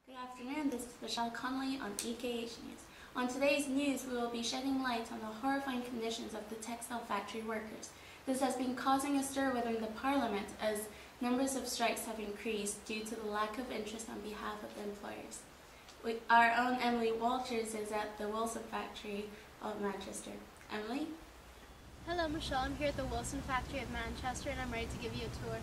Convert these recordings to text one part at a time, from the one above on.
Good afternoon, this is Michelle Connolly on EKH News. On today's news, we will be shedding light on the horrifying conditions of the textile factory workers. This has been causing a stir within the Parliament as numbers of strikes have increased due to the lack of interest on behalf of the employers. Our own Emily Walters is at the Wilson factory of Manchester. Emily? Hello Michelle, I'm here at the Wilson factory of Manchester and I'm ready to give you a tour.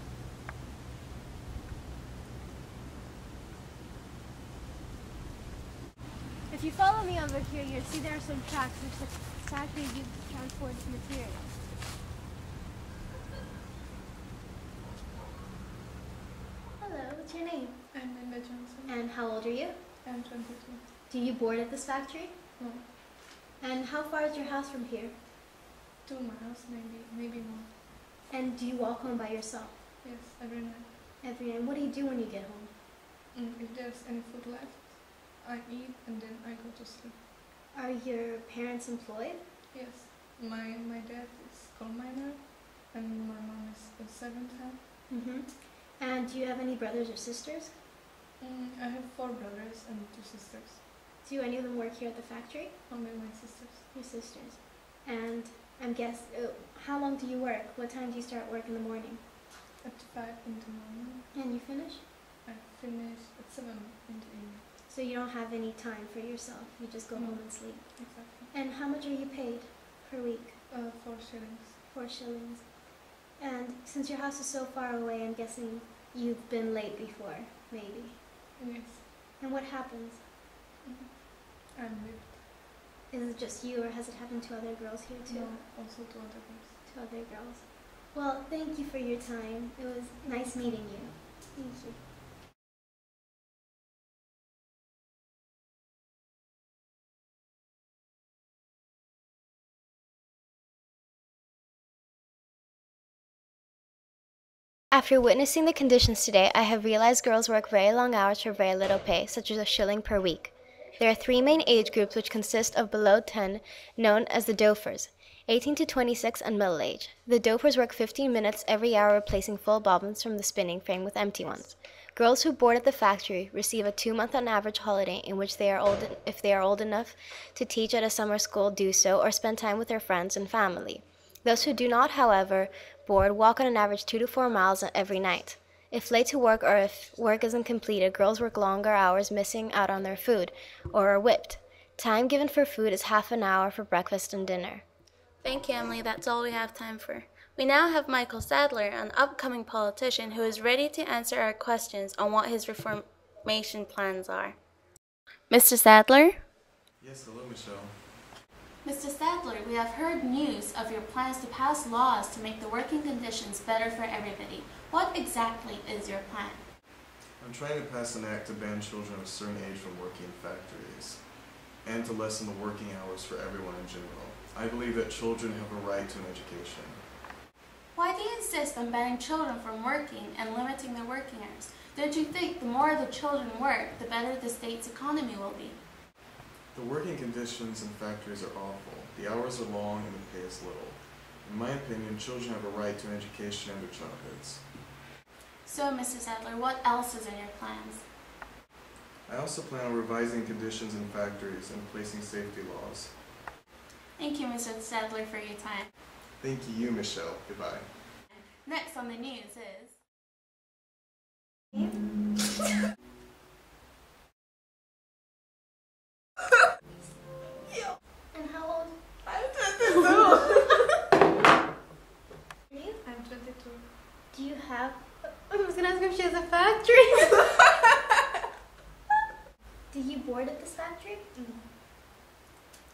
If you follow me over here, you'll see there are some tracks which the factory uses to transport its materials. Hello, what's your name? I'm Linda Johnson. And how old are you? I'm 22. Do you board at this factory? No. And how far is your house from here? 2 miles, maybe more. And do you walk home by yourself? Yes, every night. Every night. What do you do when you get home? If there's any food left, I eat and then I go to sleep. Are your parents employed? Yes. My dad is coal miner and my mom is a servant hand. Mm-hmm. And do you have any brothers or sisters? I have 4 brothers and 2 sisters. Do any of them work here at the factory? Only my sisters. Your sisters. And how long do you work? What time do you start work in the morning? At 5 in the morning. And you finish? I finish at 7 in the evening. So you don't have any time for yourself. You just go home and sleep. Exactly. And how much are you paid per week? 4 shillings. 4 shillings. And since your house is so far away, I'm guessing you've been late before, maybe. Yes. And what happens? I'm late. Is it just you, or has it happened to other girls here too? No, also to other girls. To other girls. Well, thank you for your time. It was nice meeting you. Thank you. After witnessing the conditions today, I have realized girls work very long hours for very little pay, such as a shilling per week. There are 3 main age groups which consist of below 10, known as the dopers, 18 to 26 and middle age. The dopers work 15 minutes every hour, replacing full bobbins from the spinning frame with empty ones. Girls who board at the factory receive a 2-month on average holiday in which if they are old enough to teach at a summer school, do so, or spend time with their friends and family. Those who do not, however, board walk on an average 2 to 4 miles every night. If late to work or if work isn't completed, girls work longer hours, missing out on their food, or are whipped. Time given for food is half an hour for breakfast and dinner. Thank you, Emily. That's all we have time for. We now have Michael Sadler, an upcoming politician who is ready to answer our questions on what his reformation plans are. Mr. Sadler? Yes, hello, Michelle. Mr. Sadler, we have heard news of your plans to pass laws to make the working conditions better for everybody. What exactly is your plan? I'm trying to pass an act to ban children of a certain age from working in factories and to lessen the working hours for everyone in general. I believe that children have a right to an education. Why do you insist on banning children from working and limiting their working hours? Don't you think the more the children work, the better the state's economy will be? The working conditions in factories are awful. The hours are long and the pay is little. In my opinion, children have a right to an education in their childhoods. So, Mr. Sadler, what else is in your plans? I also plan on revising conditions in factories and placing safety laws. Thank you, Mr. Sadler, for your time. Thank you, Michelle. Goodbye. Next on the news is... And how old? I'm 22. Are you? I'm 22. Do you have... I was going to ask if she has a factory. Do you board at this factory?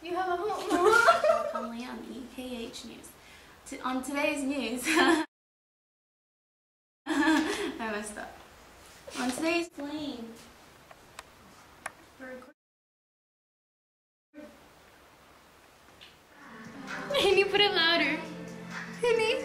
You have a home. Only on EKH News. On today's news... I messed up. On today's plane... Can you put it louder? Honey?